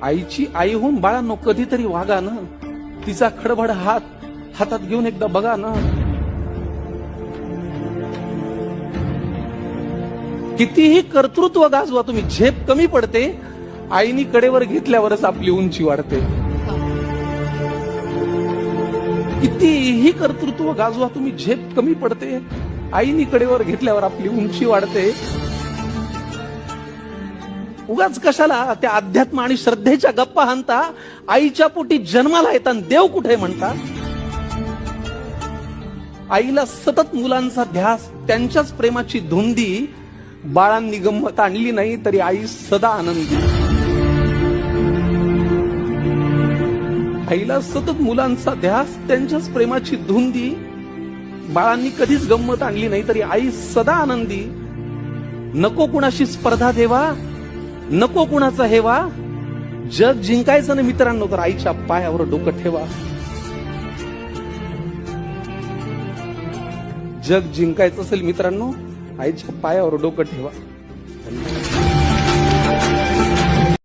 आईची आई होऊन बाळांनो कधीतरी वागा ना. तिचा खडबड हातात घेऊन एकदा बघा ना. कितीही कर्तृत्व गाजवा तुम्ही, झेप कमी पडते. आईनी कडेवर घेतल्यावरच आपली उंची वाढते. कितीही कर्तृत्व गाजवा तुम्ही, झेप कमी पडते. आईनी कडेवर घेतल्यावर आपली उंची वाढते. उगाच कशाला त्या अध्यात्म आणि श्रद्धेच्या गप्पा हाणता. आईच्या पोटी जन्माला येताना देव कुठे म्हणता. आईला सतत मुलांचा ध्यास, त्यांच्याच प्रेमाची धुंदी. बाळांनी गंमत आणली नाही तरी आई सदा आनंदी. आईला सतत मुलांचा ध्यास, त्यांच्याच प्रेमाची धुंदी. बाळांनी कधीच गंमत आणली नाही तरी आई सदा आनंदी. नको कुणाशी स्पर्धा देवा, नको कुणाचा हेवा. जग जिंकायचं ना मित्रांनो तर आईच्या पायावर डोकं ठेवा. जग जिंकायचं असेल मित्रांनो, आईच्या पायावर डोकं ठेवा.